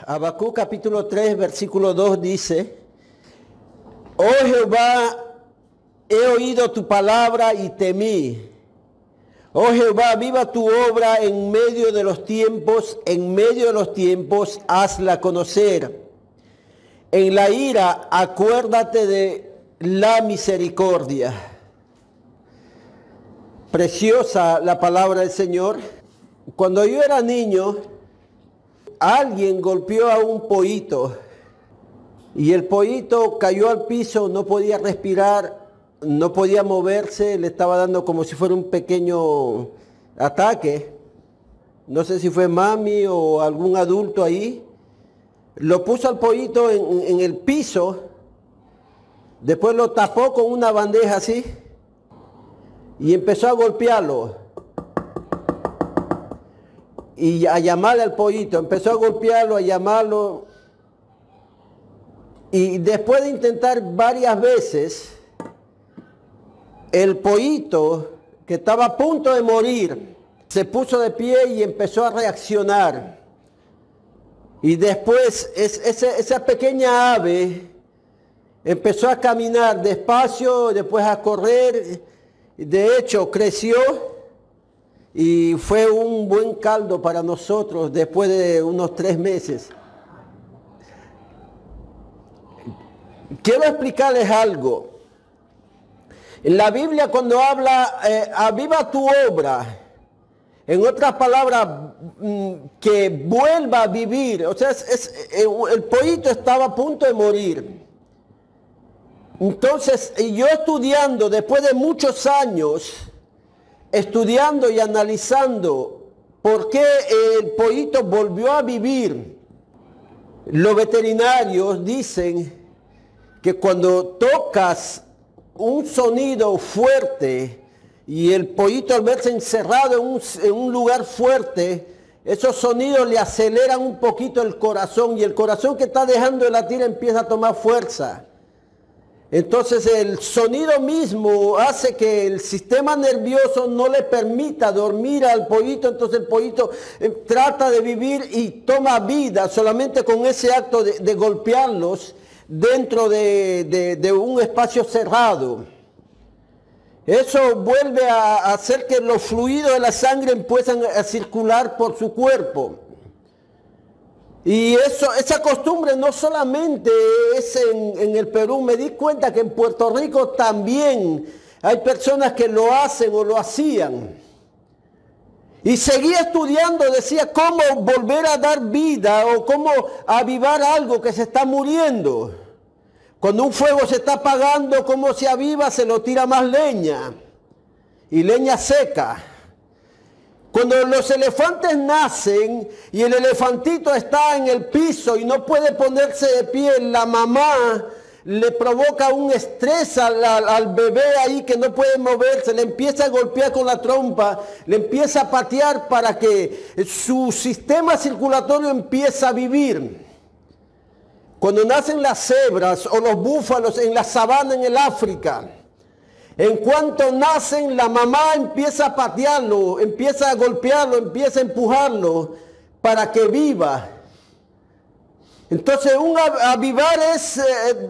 Habacuc capítulo 3, versículo 2 dice: Oh Jehová, he oído tu palabra y temí. Oh Jehová, viva tu obra en medio de los tiempos, hazla conocer. En la ira, acuérdate de la misericordia. Preciosa la palabra del Señor. Cuando yo era niño, alguien golpeó a un pollito y el pollito cayó al piso, no podía respirar, no podía moverse, le estaba dando como si fuera un pequeño ataque. No sé si fue mami o algún adulto ahí. Lo puso al pollito en el piso, después lo tapó con una bandeja así y empezó a golpearlo. Y a llamarle al pollito, empezó a golpearlo, a llamarlo. Y después de intentar varias veces, el pollito, que estaba a punto de morir, se puso de pie y empezó a reaccionar. Y después esa pequeña ave empezó a caminar despacio, después a correr. De hecho, creció y fue un buen caldo para nosotros después de unos 3 meses. Quiero explicarles algo. En la Biblia, cuando habla, aviva tu obra, en otras palabras, que vuelva a vivir. O sea, el pollito estaba a punto de morir. Entonces, yo estudiando, después de muchos años, estudiando y analizando por qué el pollito volvió a vivir, los veterinarios dicen que cuando tocas un sonido fuerte y el pollito al verse encerrado en un lugar fuerte, esos sonidos le aceleran un poquito el corazón y el corazón que está dejando de latir empieza a tomar fuerza. Entonces el sonido mismo hace que el sistema nervioso no le permita dormir al pollito, entonces el pollito trata de vivir y toma vida solamente con ese acto de golpearlos dentro de un espacio cerrado. Eso vuelve a hacer que los fluidos de la sangre empiezan a circular por su cuerpo. Y esa costumbre no solamente es en el Perú, me di cuenta que en Puerto Rico también hay personas que lo hacen o lo hacían. Y seguía estudiando, decía cómo volver a dar vida o cómo avivar algo que se está muriendo. Cuando un fuego se está apagando, ¿cómo se aviva? Se lo tira más leña y leña seca. Cuando los elefantes nacen y el elefantito está en el piso y no puede ponerse de pie, la mamá le provoca un estrés al bebé ahí que no puede moverse, le empieza a golpear con la trompa, le empieza a patear para que su sistema circulatorio empiece a vivir. Cuando nacen las cebras o los búfalos en la sabana en el África, en cuanto nacen, la mamá empieza a patearlo, empieza a golpearlo, empieza a empujarlo para que viva. Entonces, un avivar es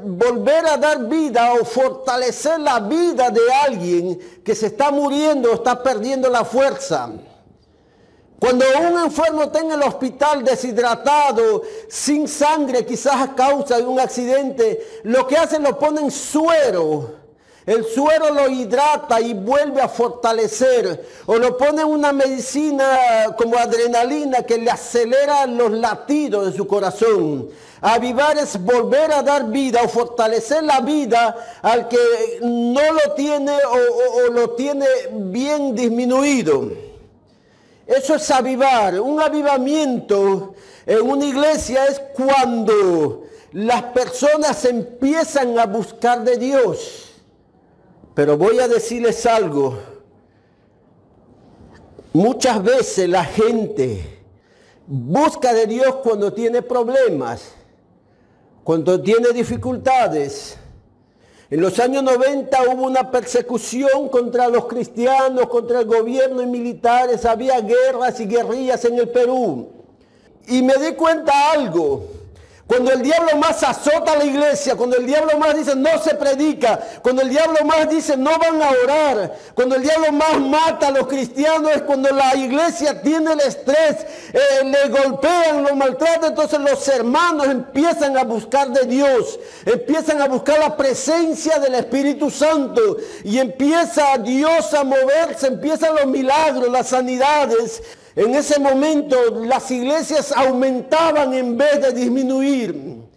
volver a dar vida o fortalecer la vida de alguien que se está muriendo o está perdiendo la fuerza. Cuando un enfermo está en el hospital deshidratado, sin sangre, quizás a causa de un accidente, lo que hacen lo ponen suero. El suero lo hidrata y vuelve a fortalecer. O lo ponen una medicina como adrenalina que le acelera los latidos de su corazón. Avivar es volver a dar vida o fortalecer la vida al que no lo tiene o lo tiene bien disminuido. Eso es avivar. Un avivamiento en una iglesia es cuando las personas empiezan a buscar de Dios. Pero voy a decirles algo. Muchas veces la gente busca de Dios cuando tiene problemas, cuando tiene dificultades. En los años 90 hubo una persecución contra los cristianos, contra el gobierno y militares. Había guerras y guerrillas en el Perú. Y me di cuenta algo. Cuando el diablo más azota a la iglesia, cuando el diablo más dice no se predica, cuando el diablo más dice no van a orar, cuando el diablo más mata a los cristianos, es cuando la iglesia tiene el estrés, le golpean, lo maltratan. Entonces los hermanos empiezan a buscar de Dios, empiezan a buscar la presencia del Espíritu Santo y empieza Dios a moverse, empiezan los milagros, las sanidades. En ese momento las iglesias aumentaban en vez de disminuir.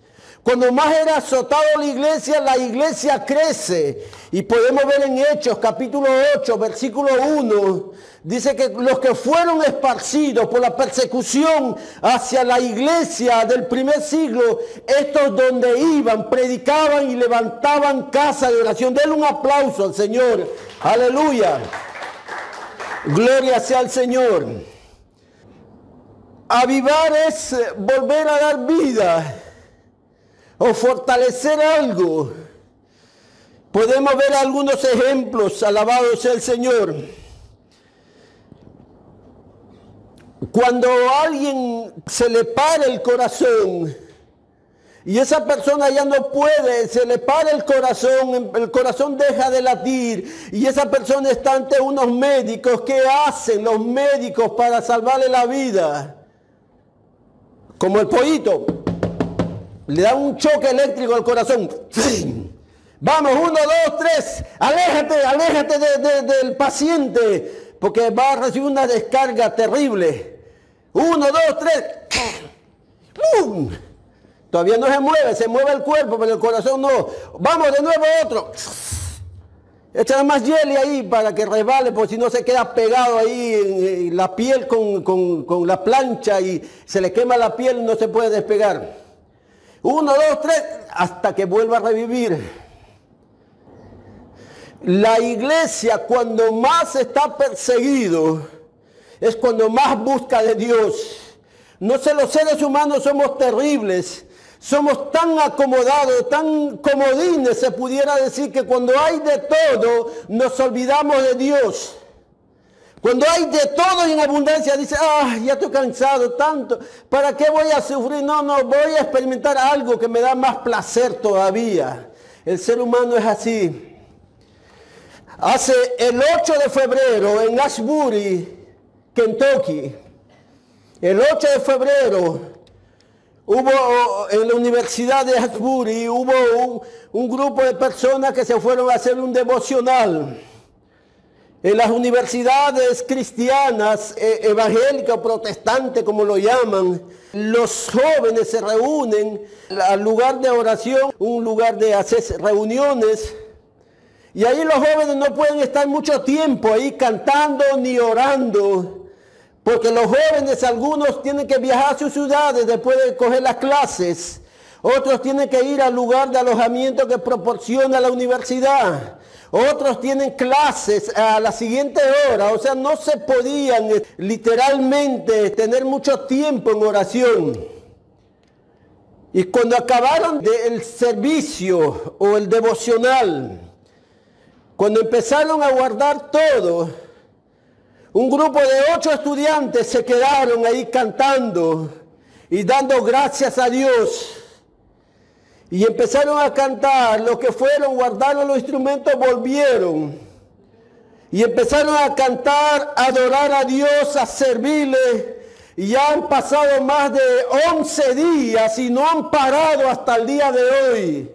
Cuando más era azotado la iglesia crece. Y podemos ver en Hechos capítulo 8, versículo 1, dice que los que fueron esparcidos por la persecución hacia la iglesia del primer siglo, estos donde iban, predicaban y levantaban casa de oración. Denle un aplauso al Señor. Aleluya. Gloria sea al Señor. Avivar es volver a dar vida o fortalecer algo. Podemos ver algunos ejemplos, alabado sea el Señor. Cuando a alguien se le para el corazón y esa persona ya no puede, se le para el corazón deja de latir y esa persona está ante unos médicos. ¿Qué hacen los médicos para salvarle la vida? Como el pollito, le da un choque eléctrico al corazón. Vamos, 1, 2, 3, aléjate del paciente, porque va a recibir una descarga terrible. 1, 2, 3. ¡Pum! Todavía no se mueve el cuerpo, pero el corazón no. Vamos de nuevo otro. Échale más hielo ahí para que resbale, porque si no se queda pegado ahí en la piel con la plancha y se le quema la piel y no se puede despegar. 1, 2, 3, hasta que vuelva a revivir. La iglesia, cuando más está perseguido, es cuando más busca de Dios. No sé, los seres humanos somos terribles. Somos tan acomodados, tan comodines, se pudiera decir, que cuando hay de todo, nos olvidamos de Dios. Cuando hay de todo y en abundancia, dice, ya estoy cansado tanto, ¿para qué voy a sufrir? No, voy a experimentar algo que me da más placer todavía. El ser humano es así. Hace el 8 de febrero en Ashbury, Kentucky, el 8 de febrero, hubo en la Universidad de Ashbury, hubo un grupo de personas que se fueron a hacer un devocional. En las universidades cristianas, evangélicas o protestantes, como lo llaman, los jóvenes se reúnen al lugar de oración, un lugar de hacer reuniones. Y ahí los jóvenes no pueden estar mucho tiempo ahí cantando ni orando. Porque los jóvenes, algunos tienen que viajar a sus ciudades después de coger las clases. Otros tienen que ir al lugar de alojamiento que proporciona la universidad. Otros tienen clases a la siguiente hora. O sea, no se podían literalmente tener mucho tiempo en oración. Y cuando acabaron el servicio o el devocional, cuando empezaron a guardar todo, un grupo de 8 estudiantes se quedaron ahí cantando y dando gracias a Dios. Y empezaron a cantar. Los que fueron, guardaron los instrumentos, volvieron. Y empezaron a cantar, a adorar a Dios, a servirle. Y ya han pasado más de 11 días y no han parado hasta el día de hoy.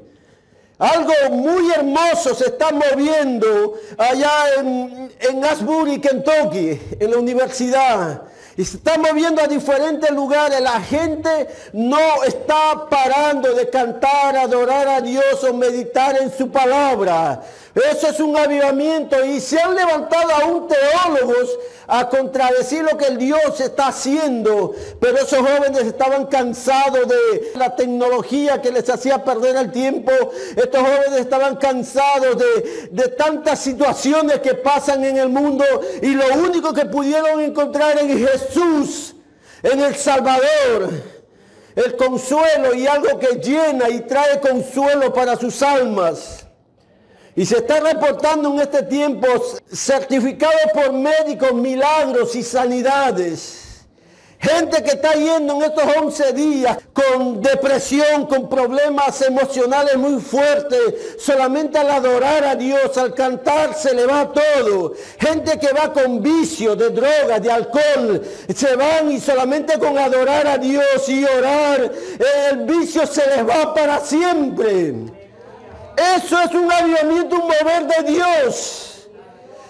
Algo muy hermoso se está moviendo allá en Ashbury, Kentucky, en la universidad. Y se está moviendo a diferentes lugares. La gente no está parando de cantar, adorar a Dios o meditar en su palabra. Eso es un avivamiento. Y se han levantado aún teólogos a contradecir lo que el Dios está haciendo. Pero esos jóvenes estaban cansados de la tecnología que les hacía perder el tiempo. Estos jóvenes estaban cansados de tantas situaciones que pasan en el mundo. Y lo único que pudieron encontrar en Jesús, en el Salvador, el consuelo y algo que llena y trae consuelo para sus almas. Y se está reportando en este tiempo certificado por médicos, milagros y sanidades. Gente que está yendo en estos 11 días con depresión, con problemas emocionales muy fuertes. Solamente al adorar a Dios, al cantar, se le va todo. Gente que va con vicio de drogas, de alcohol. Se van y solamente con adorar a Dios y orar, el vicio se les va para siempre. Eso es un avivamiento, un mover de Dios.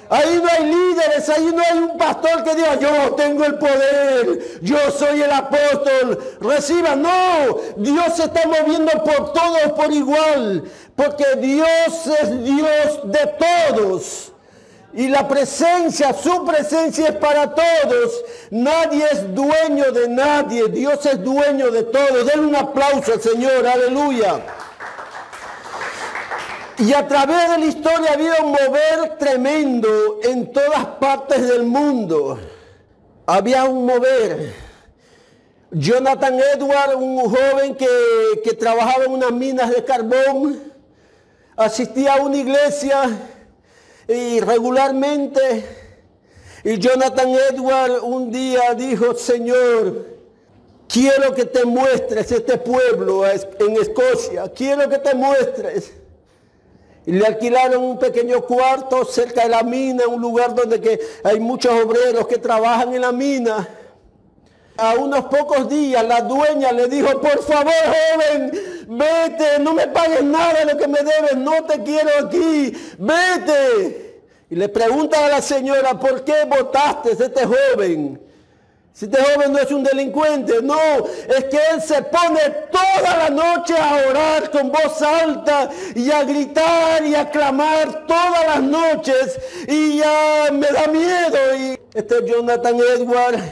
Ahí no hay líderes, ahí no hay un pastor que diga, yo tengo el poder, yo soy el apóstol, reciba. No, Dios se está moviendo por todos por igual, porque Dios es Dios de todos. Y la presencia, su presencia es para todos. Nadie es dueño de nadie, Dios es dueño de todos. Denle un aplauso al Señor, aleluya. Y a través de la historia ha habido un mover tremendo en todas partes del mundo. Había un mover. Jonathan Edwards, un joven que trabajaba en unas minas de carbón, asistía a una iglesia y regularmente. Y Jonathan Edwards un día dijo, Señor, quiero que te muestres este pueblo en Escocia. Quiero que te muestres. Y le alquilaron un pequeño cuarto cerca de la mina, un lugar donde hay muchos obreros que trabajan en la mina. A unos pocos días la dueña le dijo, por favor, joven, vete, no me pagues nada de lo que me debes, no te quiero aquí, vete. Y le pregunta a la señora, ¿por qué votaste a este joven? Si este joven no es un delincuente, no, es que él se pone toda la noche a orar con voz alta y a gritar y a clamar todas las noches y ya me da miedo. Y Jonathan Edwards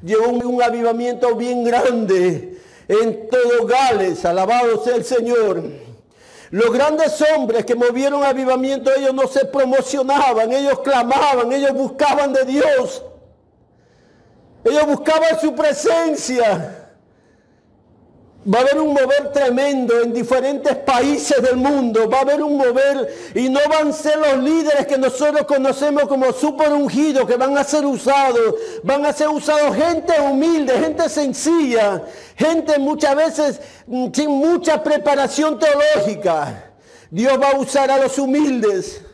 llevó un avivamiento bien grande en todo Gales, alabado sea el Señor. Los grandes hombres que movieron avivamiento, ellos no se promocionaban, ellos clamaban, ellos buscaban de Dios. Ellos buscaban su presencia. Va a haber un mover tremendo en diferentes países del mundo. Va a haber un mover y no van a ser los líderes que nosotros conocemos como super ungidos que van a ser usados. Van a ser usados gente humilde, gente sencilla, gente muchas veces sin mucha preparación teológica. Dios va a usar a los humildes.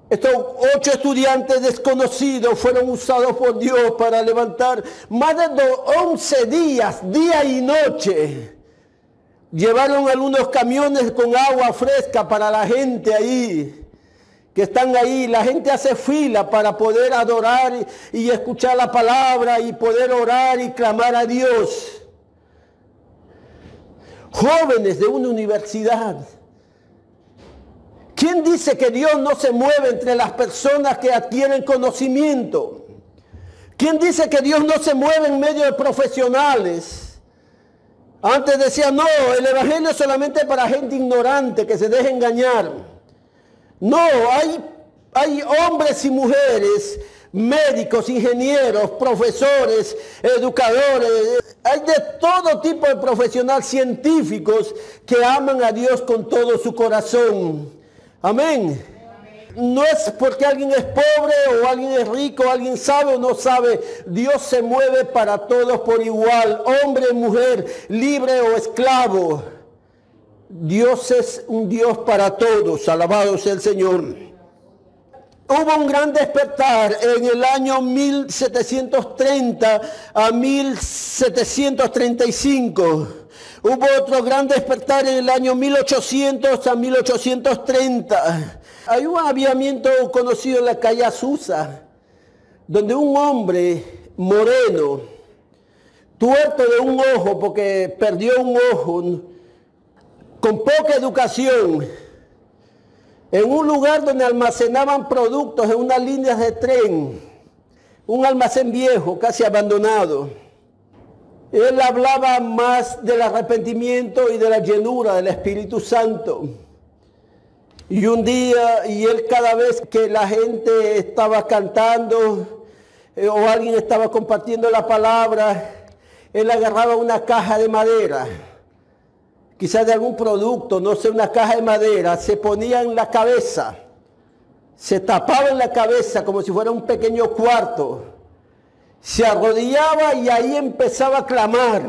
Estos 8 estudiantes desconocidos fueron usados por Dios para levantar más de 11 días, día y noche. Llevaron algunos camiones con agua fresca para la gente ahí, que están ahí. La gente hace fila para poder adorar y escuchar la palabra y poder orar y clamar a Dios. Jóvenes de una universidad. ¿Quién dice que Dios no se mueve entre las personas que adquieren conocimiento? ¿Quién dice que Dios no se mueve en medio de profesionales? Antes decía, no, el evangelio es solamente para gente ignorante que se deje engañar. No, hay hombres y mujeres, médicos, ingenieros, profesores, educadores. Hay de todo tipo de profesionales científicos que aman a Dios con todo su corazón. Amén. No es porque alguien es pobre o alguien es rico, alguien sabe o no sabe. Dios se mueve para todos por igual, hombre, mujer, libre o esclavo. Dios es un Dios para todos, alabado sea el Señor. Hubo un gran despertar en el año 1730 a 1735. Hubo otro gran despertar en el año 1800 a 1830. Hay un avivamiento conocido en la calle Azusa, donde un hombre moreno, tuerto de un ojo porque perdió un ojo, con poca educación, en un lugar donde almacenaban productos en unas líneas de tren, un almacén viejo, casi abandonado. Él hablaba más del arrepentimiento y de la llenura del Espíritu Santo. Y un día, y él cada vez que la gente estaba cantando o alguien estaba compartiendo la palabra, él agarraba una caja de madera, quizás de algún producto, no sé, una caja de madera, se ponía en la cabeza, se tapaba en la cabeza como si fuera un pequeño cuarto. Se arrodillaba y ahí empezaba a clamar.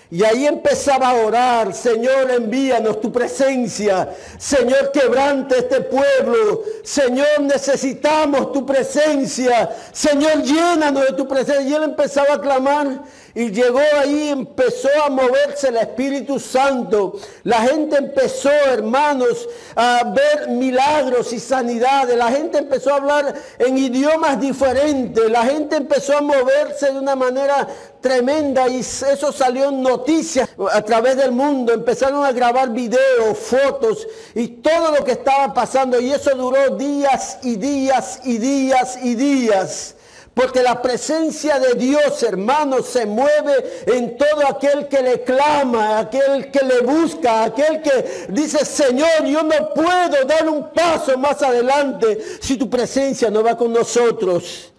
Y ahí empezaba a orar: Señor, envíanos tu presencia. Señor, quebrante este pueblo. Señor, necesitamos tu presencia. Señor, llénanos de tu presencia. Y él empezaba a clamar. Y llegó ahí, empezó a moverse el Espíritu Santo. La gente empezó, hermanos, a ver milagros y sanidades. La gente empezó a hablar en idiomas diferentes. La gente empezó a moverse de una manera tremenda, y eso salió en noticias a través del mundo. Empezaron a grabar videos, fotos y todo lo que estaba pasando, y eso duró días y días y días y días. Porque la presencia de Dios, hermanos, se mueve en todo aquel que le clama, aquel que le busca, aquel que dice: Señor, yo no puedo dar un paso más adelante si tu presencia no va con nosotros.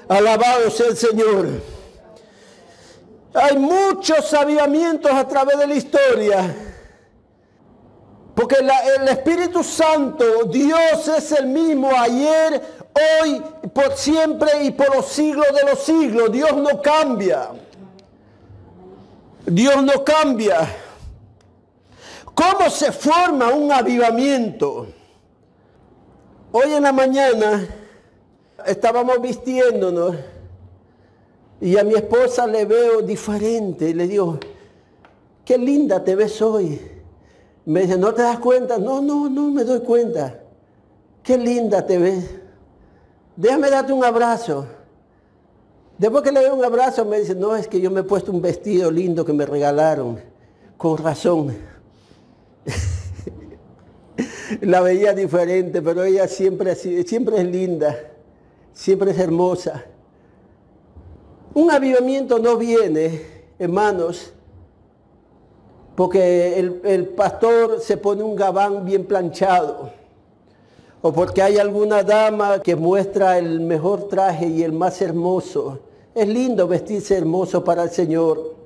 Alabado sea el Señor. Hay muchos avivamientos a través de la historia. Porque el Espíritu Santo, Dios es el mismo ayer, hoy, por siempre y por los siglos de los siglos. Dios no cambia. Dios no cambia. ¿Cómo se forma un avivamiento? Hoy en la mañana estábamos vistiéndonos y a mi esposa le veo diferente y le digo: qué linda te ves hoy. Me dice: ¿no te das cuenta? No me doy cuenta. Qué linda te ves. Déjame darte un abrazo. Después que le doy un abrazo me dice: no, es que yo me he puesto un vestido lindo que me regalaron. Con razón. La veía diferente, pero ella siempre es linda. Siempre es hermosa. Un avivamiento no viene, hermanos, porque el pastor se pone un gabán bien planchado, o porque hay alguna dama que muestra el mejor traje y el más hermoso. Es lindo vestirse hermoso para el Señor.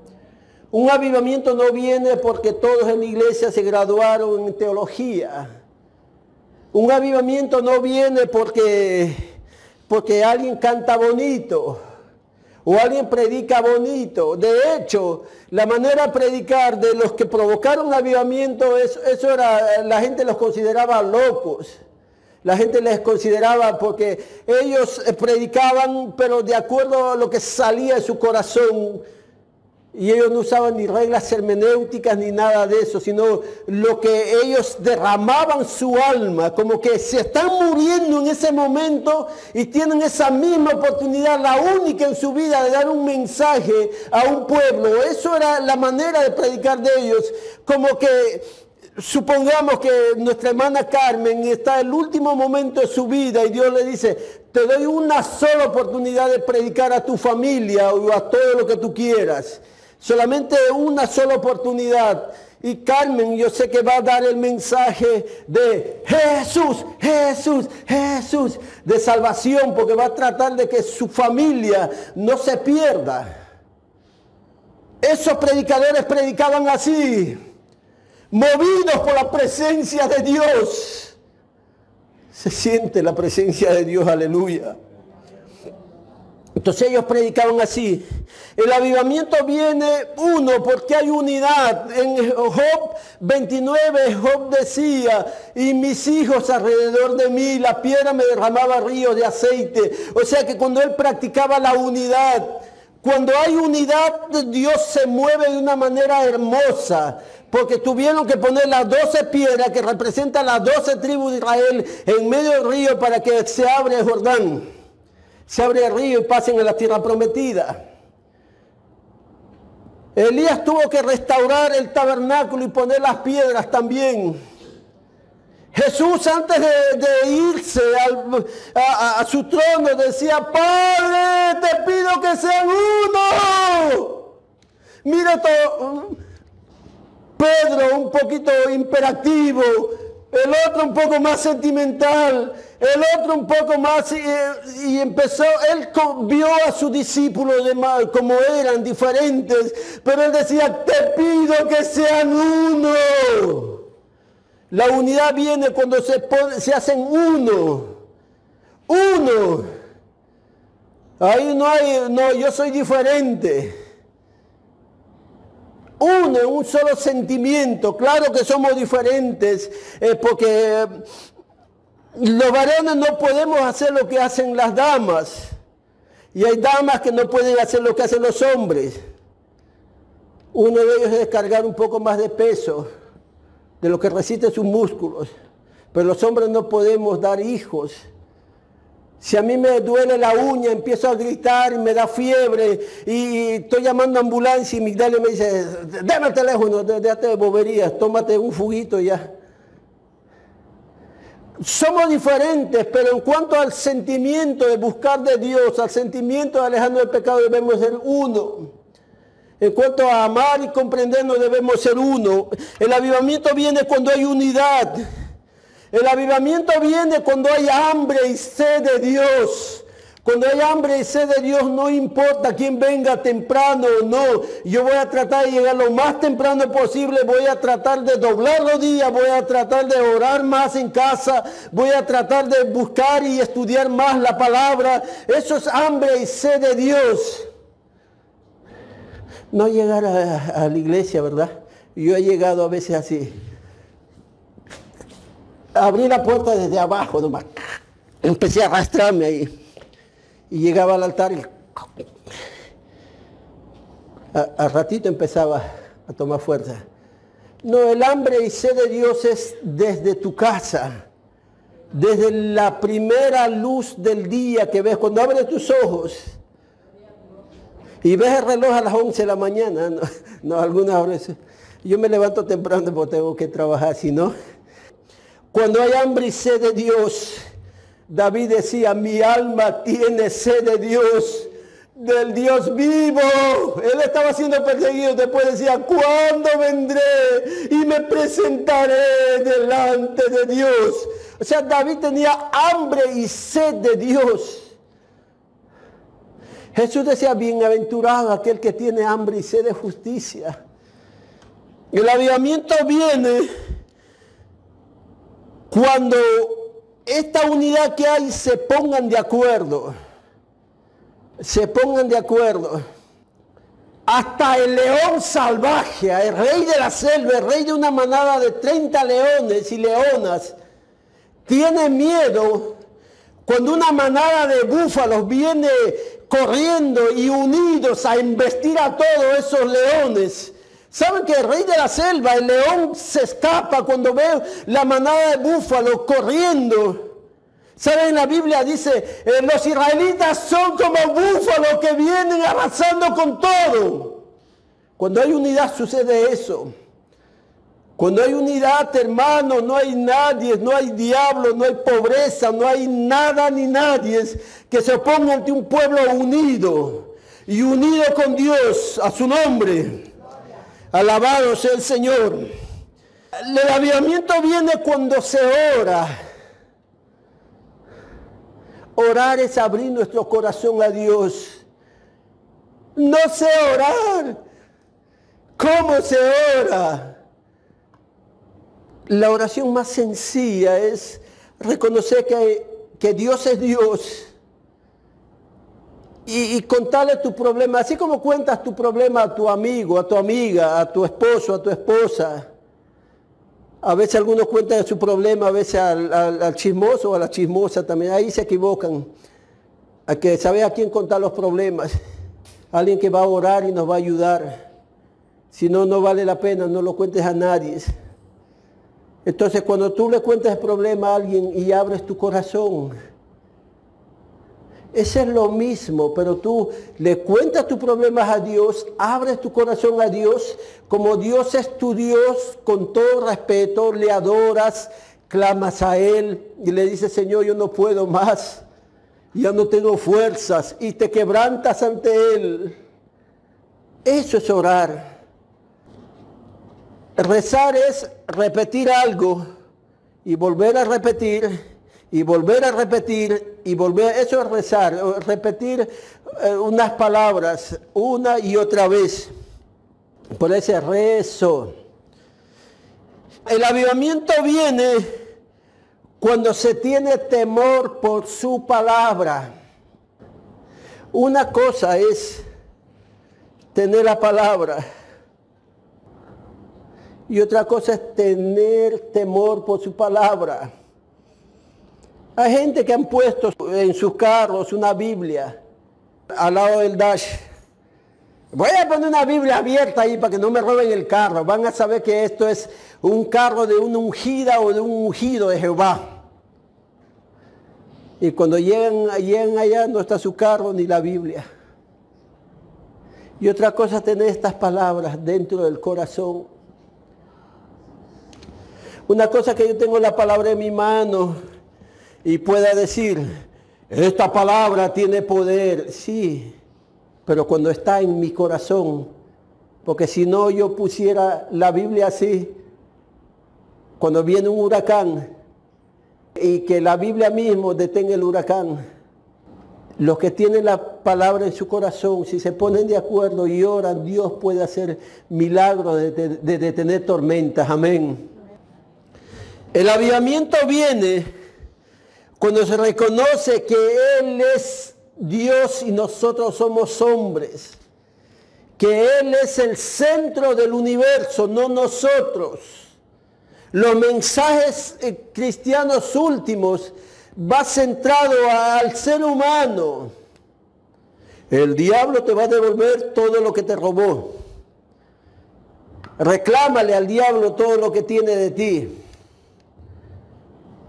Un avivamiento no viene porque todos en la iglesia se graduaron en teología. Un avivamiento no viene porque alguien canta bonito o alguien predica bonito. De hecho, la manera de predicar de los que provocaron avivamiento, eso era, la gente los consideraba locos. La gente les consideraba, porque ellos predicaban, pero de acuerdo a lo que salía de su corazón. Y ellos no usaban ni reglas hermenéuticas ni nada de eso, sino lo que ellos derramaban su alma, como que se están muriendo en ese momento y tienen esa misma oportunidad, la única en su vida, de dar un mensaje a un pueblo. Eso era la manera de predicar de ellos. Como que supongamos que nuestra hermana Carmen está en el último momento de su vida y Dios le dice: te doy una sola oportunidad de predicar a tu familia o a todo lo que tú quieras. Solamente una sola oportunidad. Y Carmen, yo sé que va a dar el mensaje de Jesús, Jesús, Jesús, de salvación, porque va a tratar de que su familia no se pierda. Esos predicadores predicaban así, movidos por la presencia de Dios. Se siente la presencia de Dios, aleluya. Entonces ellos predicaban así. El avivamiento viene, uno, porque hay unidad. En Job 29, Job decía: y mis hijos alrededor de mí, la piedra me derramaba ríos de aceite. O sea que cuando él practicaba la unidad, cuando hay unidad, Dios se mueve de una manera hermosa. Porque tuvieron que poner las 12 piedras que representan las 12 tribus de Israel en medio del río para que se abra el Jordán. Se abre el río y pasen a la tierra prometida. Elías tuvo que restaurar el tabernáculo y poner las piedras también. Jesús, antes de irse a su trono, decía: Padre, te pido que sean uno. Mira todo. Pedro un poquito imperativo, el otro un poco más sentimental, el otro un poco más, y empezó, él vio a sus discípulos como eran diferentes, pero él decía: te pido que sean uno. La unidad viene cuando se hacen uno. Ahí no hay, no, yo soy diferente. Uno, un solo sentimiento. Claro que somos diferentes, porque los varones no podemos hacer lo que hacen las damas. Y hay damas que no pueden hacer lo que hacen los hombres. Uno de ellos es cargar un poco más de peso de lo que resisten sus músculos. Pero los hombres no podemos dar hijos. Si a mí me duele la uña, empiezo a gritar y me da fiebre y estoy llamando a ambulancia y Migdalia me dice, dame el teléfono, déjate de boberías, tómate un juguito y ya. Somos diferentes, pero en cuanto al sentimiento de buscar de Dios, al sentimiento de alejarnos del pecado, debemos ser uno. En cuanto a amar y comprendernos, debemos ser uno. El avivamiento viene cuando hay unidad. El avivamiento viene cuando hay hambre y sed de Dios. Cuando hay hambre y sed de Dios, no importa quién venga temprano o no. Yo voy a tratar de llegar lo más temprano posible. Voy a tratar de doblar los días. Voy a tratar de orar más en casa. Voy a tratar de buscar y estudiar más la palabra. Eso es hambre y sed de Dios. No llegar a la iglesia, ¿verdad? Yo he llegado a veces así. Abrí la puerta desde abajo nomás. Empecé a arrastrarme ahí. Y llegaba al altar y al ratito empezaba a tomar fuerza. No, el hambre y sed de Dios es desde tu casa. Desde la primera luz del día que ves. Cuando abres tus ojos y ves el reloj a las 11 de la mañana. No, algunas veces. Yo me levanto temprano porque tengo que trabajar, si no. Cuando hay hambre y sed de Dios, David decía, mi alma tiene sed de Dios, del Dios vivo. Él estaba siendo perseguido, después decía, ¿cuándo vendré y me presentaré delante de Dios? O sea, David tenía hambre y sed de Dios. Jesús decía, bienaventurado aquel que tiene hambre y sed de justicia. El avivamiento viene cuando esta unidad que hay se pongan de acuerdo. Se pongan de acuerdo. Hasta el león salvaje, el rey de la selva, el rey de una manada de 30 leones y leonas, tiene miedo cuando una manada de búfalos viene corriendo y unidos a embestir a todos esos leones. ¿Saben que el rey de la selva, el león, se escapa cuando ve la manada de búfalos corriendo? ¿Saben? La Biblia dice, los israelitas son como búfalos que vienen arrasando con todo. Cuando hay unidad sucede eso. Cuando hay unidad, hermano, no hay nadie, no hay diablo, no hay pobreza, no hay nada ni nadie que se oponga ante un pueblo unido y unido con Dios a su nombre. Alabado sea el Señor. El avivamiento viene cuando se ora. Orar es abrir nuestro corazón a Dios. No sé orar. ¿Cómo se ora? La oración más sencilla es reconocer que Dios es Dios. Y contarle tu problema, así como cuentas tu problema a tu amigo, a tu amiga, a tu esposo, a tu esposa. A veces algunos cuentan su problema, a veces al chismoso o a la chismosa también. Ahí se equivocan. Hay que saber a quién contar los problemas. Alguien que va a orar y nos va a ayudar. Si no, no vale la pena, no lo cuentes a nadie. Entonces, cuando tú le cuentas el problema a alguien y abres tu corazón, ese es lo mismo, pero tú le cuentas tus problemas a Dios, abres tu corazón a Dios, como Dios es tu Dios, con todo respeto, le adoras, clamas a Él y le dices, Señor, yo no puedo más, ya no tengo fuerzas, y te quebrantas ante Él. Eso es orar. Rezar es repetir algo y volver a repetir y volver a repetir y volver, eso es rezar, repetir unas palabras una y otra vez. Por ese rezo. El avivamiento viene cuando se tiene temor por su palabra. Una cosa es tener la palabra y otra cosa es tener temor por su palabra. Hay gente que han puesto en sus carros una Biblia al lado del dash. Voy a poner una Biblia abierta ahí para que no me roben el carro. Van a saber que esto es un carro de una ungida o de un ungido de Jehová. Y cuando llegan allá no está su carro ni la Biblia. Y otra cosa es tener estas palabras dentro del corazón. Una cosa que yo tengo la palabra en mi mano y pueda decir, esta palabra tiene poder. Sí, pero cuando está en mi corazón, porque si no yo pusiera la Biblia así, cuando viene un huracán y que la Biblia mismo detenga el huracán, los que tienen la palabra en su corazón, si se ponen de acuerdo y oran, Dios puede hacer milagros de detener tormentas. Amén. El avivamiento viene cuando se reconoce que Él es Dios y nosotros somos hombres, que Él es el centro del universo, no nosotros. Los mensajes cristianos últimos va centrado al ser humano. El diablo te va a devolver todo lo que te robó. Reclámale al diablo todo lo que tiene de ti.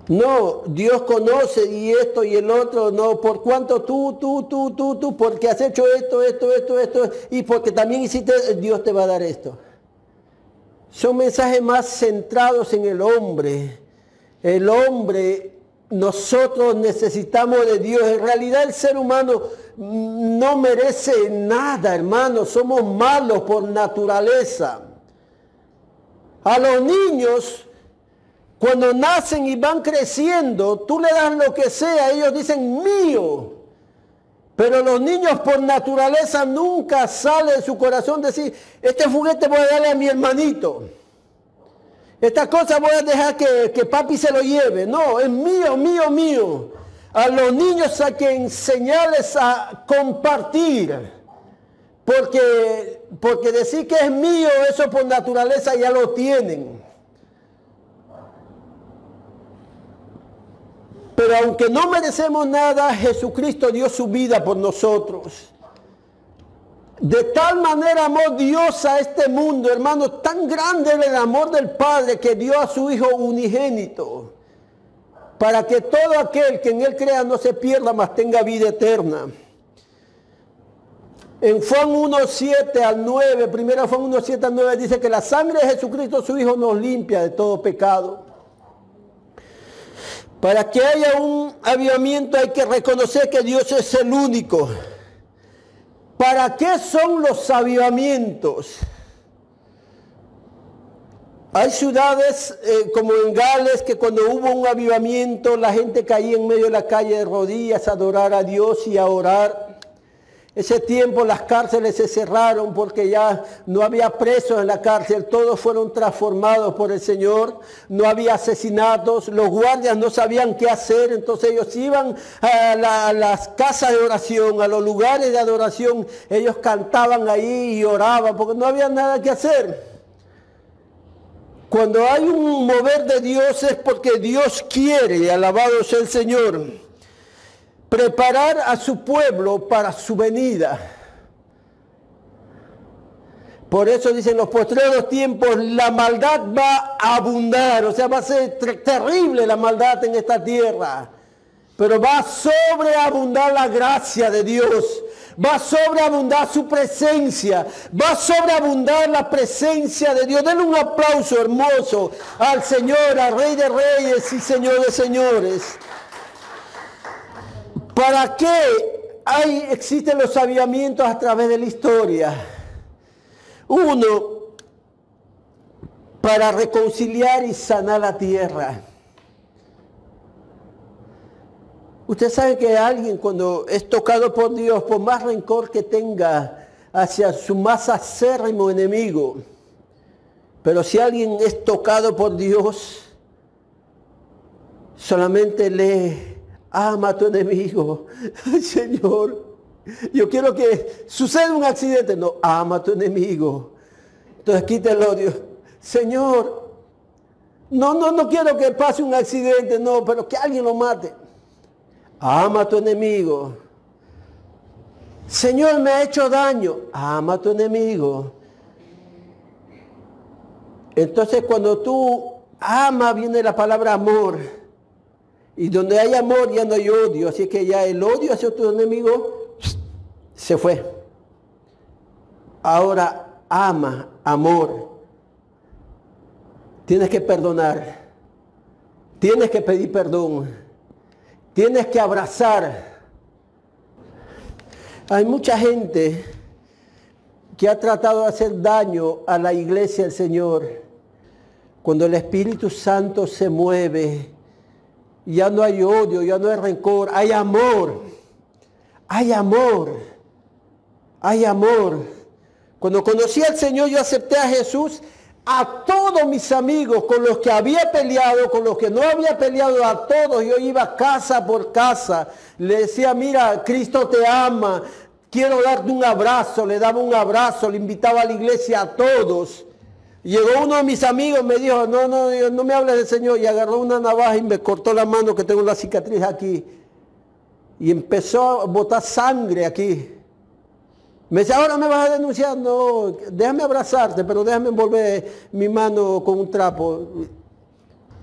No, Dios conoce y esto y el otro, no, por cuanto tú, porque has hecho esto, y porque también hiciste, Dios te va a dar esto. Son mensajes más centrados en el hombre. El hombre, nosotros necesitamos de Dios. En realidad el ser humano no merece nada, hermano. Somos malos por naturaleza. A los niños, cuando nacen y van creciendo, tú le das lo que sea, ellos dicen mío. Pero los niños por naturaleza nunca sale de su corazón decir, este juguete voy a darle a mi hermanito. Esta cosa voy a dejar que papi se lo lleve. No, es mío, mío, mío. A los niños hay que enseñarles a compartir. Porque decir que es mío, eso por naturaleza ya lo tienen. Pero aunque no merecemos nada, Jesucristo dio su vida por nosotros. De tal manera amó Dios a este mundo, hermano, tan grande el amor del Padre que dio a su Hijo unigénito, para que todo aquel que en Él crea no se pierda, mas tenga vida eterna. En Juan 1:7 al 9, primero Juan 1:7 al 9, dice que la sangre de Jesucristo, su Hijo, nos limpia de todo pecado. Para que haya un avivamiento hay que reconocer que Dios es el único. ¿Para qué son los avivamientos? Hay ciudades como en Gales que cuando hubo un avivamiento la gente caía en medio de la calle de rodillas a adorar a Dios y a orar. Ese tiempo las cárceles se cerraron porque ya no había presos en la cárcel, todos fueron transformados por el Señor, no había asesinatos, los guardias no sabían qué hacer, entonces ellos iban a las casas de oración, a los lugares de adoración, ellos cantaban ahí y oraban porque no había nada que hacer. Cuando hay un mover de Dios es porque Dios quiere, alabado sea el Señor, preparar a su pueblo para su venida. Por eso dicen los postreros tiempos, la maldad va a abundar, o sea, va a ser terrible la maldad en esta tierra, pero va a sobreabundar la gracia de Dios, va a sobreabundar su presencia, va a sobreabundar la presencia de Dios. Denle un aplauso hermoso al Señor, al Rey de Reyes y Señor de Señores. ¿Para qué existen los avivamientos a través de la historia? Uno, para reconciliar y sanar la tierra. Usted sabe que alguien cuando es tocado por Dios, por más rencor que tenga hacia su más acérrimo enemigo, pero si alguien es tocado por Dios, solamente le ama a tu enemigo. Ay, Señor, Yo quiero que suceda un accidente. No, ama a tu enemigo. Entonces quita el odio. Señor, no quiero que pase un accidente, no, pero que alguien lo mate. Ama a tu enemigo. Señor, me ha hecho daño. Ama a tu enemigo. Entonces cuando tú amas, viene la palabra amor. Y donde hay amor ya no hay odio. Así que ya el odio hacia tu enemigo se fue. Ahora ama, amor. Tienes que perdonar. Tienes que pedir perdón. Tienes que abrazar. Hay mucha gente que ha tratado de hacer daño a la iglesia del Señor. Cuando el Espíritu Santo se mueve, ya no hay odio, ya no hay rencor, hay amor. Hay amor. Hay amor. Cuando conocí al Señor, yo acepté a Jesús. A todos mis amigos con los que había peleado, con los que no había peleado, a todos yo iba casa por casa. Le decía, mira, Cristo te ama, quiero darte un abrazo. Le daba un abrazo, le invitaba a la iglesia a todos. Llegó uno de mis amigos, me dijo, no me hables del Señor. Y agarró una navaja y me cortó la mano, que tengo la cicatriz aquí. Y empezó a botar sangre aquí. Me dice, ahora me vas a denunciar. No, déjame abrazarte, pero déjame envolver mi mano con un trapo.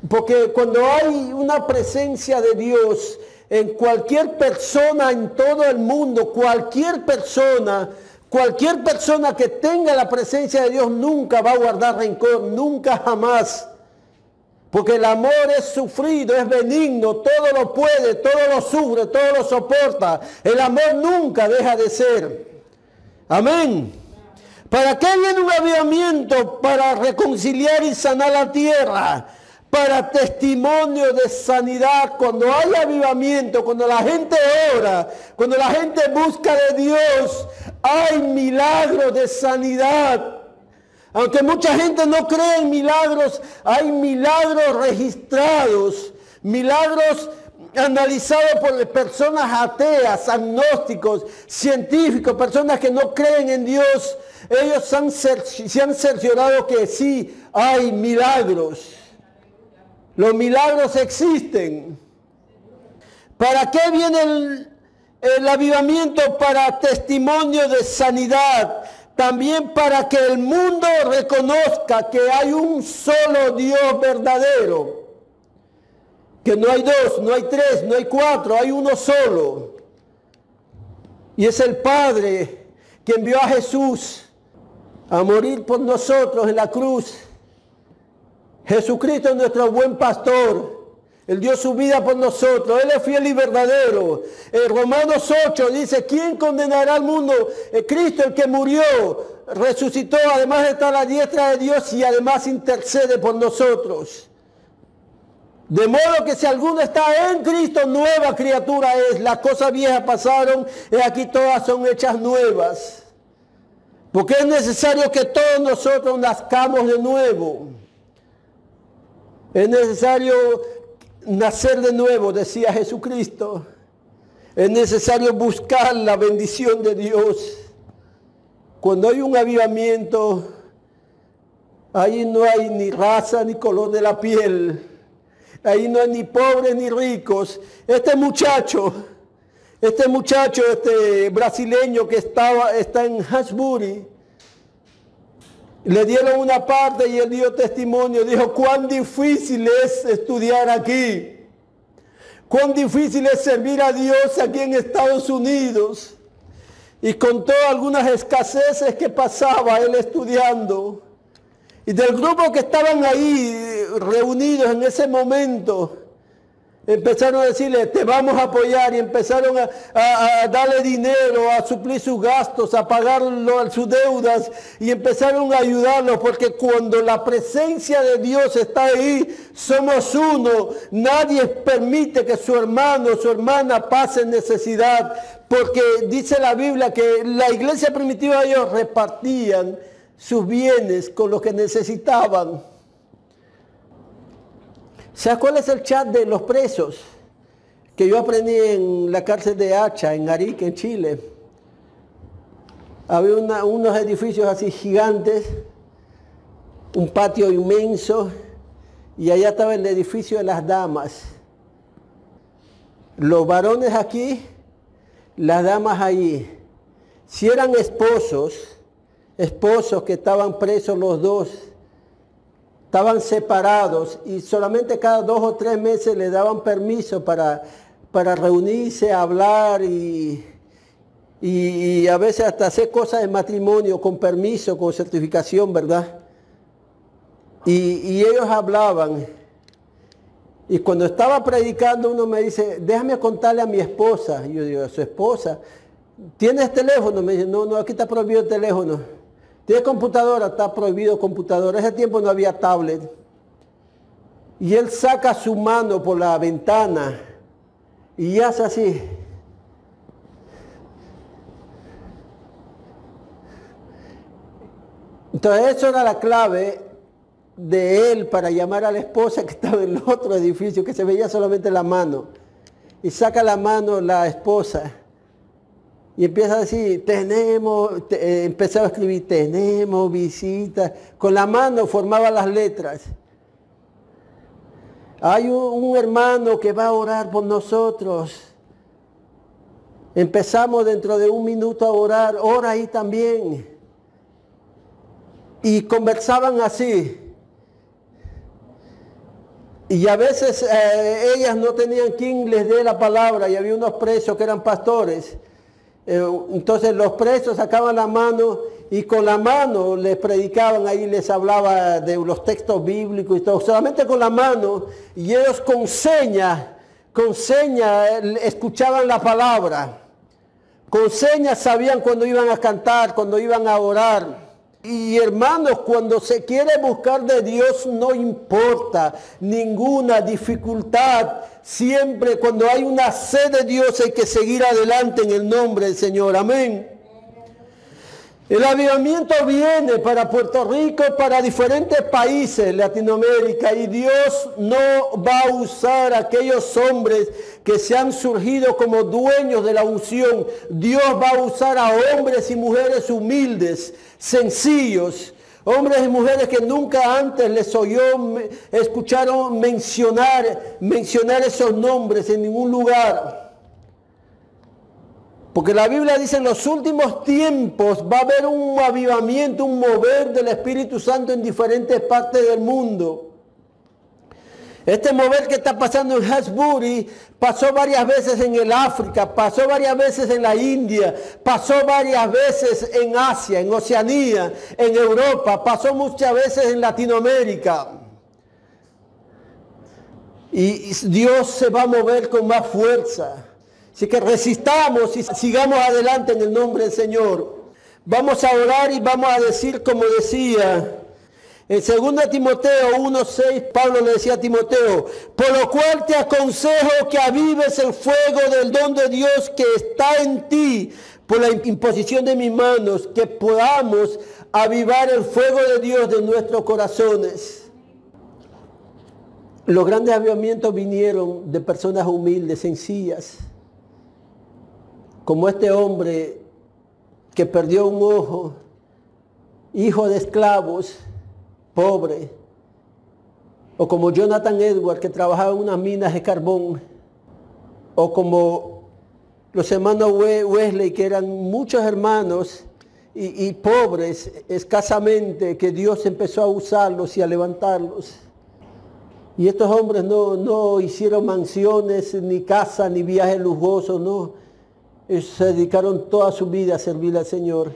Porque cuando hay una presencia de Dios en cualquier persona en todo el mundo, cualquier persona que tenga la presencia de Dios nunca va a guardar rencor, nunca jamás. Porque el amor es sufrido, es benigno, todo lo puede, todo lo sufre, todo lo soporta. El amor nunca deja de ser. Amén. ¿Para qué viene un avivamiento? Para reconciliar y sanar la tierra. Para testimonio de sanidad. Cuando hay avivamiento, cuando la gente ora, cuando la gente busca de Dios, hay milagros de sanidad. Aunque mucha gente no cree en milagros, hay milagros registrados, milagros analizados por personas ateas, agnósticos, científicos, personas que no creen en Dios. Ellos se han cerciorado que sí hay milagros. Los milagros existen. ¿Para qué viene el avivamiento? Para testimonio de sanidad. También para que el mundo reconozca que hay un solo Dios verdadero. Que no hay dos, no hay tres, no hay cuatro, hay uno solo. Y es el Padre que envió a Jesús a morir por nosotros en la cruz. Jesucristo es nuestro buen pastor. Él dio su vida por nosotros. Él es fiel y verdadero. En Romanos 8 dice, ¿quién condenará al mundo? Cristo, el que murió, resucitó, además de estar a la diestra de Dios y además intercede por nosotros. De modo que si alguno está en Cristo, nueva criatura es. Las cosas viejas pasaron y aquí todas son hechas nuevas. Porque es necesario que todos nosotros nazcamos de nuevo. Es necesario nacer de nuevo, decía Jesucristo. Es necesario buscar la bendición de Dios. Cuando hay un avivamiento, ahí no hay ni raza ni color de la piel. Ahí no hay ni pobres ni ricos. Este muchacho brasileño que está en Hasbury, le dieron una parte y él dio testimonio. Dijo, cuán difícil es estudiar aquí. Cuán difícil es servir a Dios aquí en Estados Unidos. Y contó algunas escaseces que pasaba él estudiando. Y del grupo que estaban ahí reunidos en ese momento, empezaron a decirle, te vamos a apoyar. Y empezaron a darle dinero, a suplir sus gastos, a pagar sus deudas. Y empezaron a ayudarlos, porque cuando la presencia de Dios está ahí, somos uno. Nadie permite que su hermano o su hermana pase necesidad. Porque dice la Biblia que la iglesia primitiva, ellos repartían sus bienes con los que necesitaban. ¿Sabes cuál es el chat de los presos? Que yo aprendí en la cárcel de Hacha, en Arica, en Chile. Había unos edificios así gigantes, un patio inmenso, y allá estaba el edificio de las damas. Los varones aquí, las damas allí. Si eran esposos que estaban presos los dos, estaban separados y solamente cada 2 o 3 meses le daban permiso para reunirse, hablar y a veces hasta hacer cosas de matrimonio con permiso, con certificación, ¿verdad? Y ellos hablaban. Y cuando estaba predicando, uno me dice, déjame contarle a mi esposa. Y yo digo, ¿a su esposa? ¿Tienes teléfono? Me dice, no, aquí está prohibido el teléfono. ¿Tienes computadora? Está prohibido computadora. En ese tiempo no había tablet. Y él saca su mano por la ventana y hace así. Entonces eso era la clave de él para llamar a la esposa que estaba en el otro edificio, que se veía solamente la mano. Y saca la mano la esposa y empieza a decir, empezaba a escribir, tenemos visitas. Con la mano formaba las letras. Hay un hermano que va a orar por nosotros. Empezamos dentro de 1 minuto a orar, ora ahí también. Y conversaban así. Y a veces ellas no tenían quien les dé la palabra y había unos presos que eran pastores. Entonces los presos sacaban la mano y con la mano les predicaban ahí, les hablaba de los textos bíblicos y todo, solamente con la mano, y ellos con señas escuchaban la palabra. Con señas sabían cuando iban a cantar, cuando iban a orar. Y hermanos, cuando se quiere buscar de Dios no importa ninguna dificultad. Siempre cuando hay una sed de Dios hay que seguir adelante en el nombre del Señor. Amén. El avivamiento viene para Puerto Rico, para diferentes países de Latinoamérica, y Dios no va a usar a aquellos hombres que se han surgido como dueños de la unción. Dios va a usar a hombres y mujeres humildes, sencillos, hombres y mujeres que nunca antes escucharon mencionar esos nombres en ningún lugar. Porque la Biblia dice en los últimos tiempos va a haber un avivamiento, un mover del Espíritu Santo en diferentes partes del mundo. Este mover que está pasando en Hasbury pasó varias veces en el África, pasó varias veces en la India, pasó varias veces en Asia, en Oceanía, en Europa, pasó muchas veces en Latinoamérica. Y Dios se va a mover con más fuerza. Así que resistamos y sigamos adelante en el nombre del Señor. Vamos a orar y vamos a decir como decía en 2 Timoteo 1:6, Pablo le decía a Timoteo, por lo cual te aconsejo que avives el fuego del don de Dios que está en ti por la imposición de mis manos, que podamos avivar el fuego de Dios de nuestros corazones. Los grandes avivamientos vinieron de personas humildes, sencillas, como este hombre que perdió un ojo, hijo de esclavos, pobre, o como Jonathan Edwards, que trabajaba en unas minas de carbón, o como los hermanos Wesley, que eran muchos hermanos y pobres escasamente, que Dios empezó a usarlos y a levantarlos. Y estos hombres no hicieron mansiones, ni casa, ni viajes lujosos, no. Ellos se dedicaron toda su vida a servirle al Señor.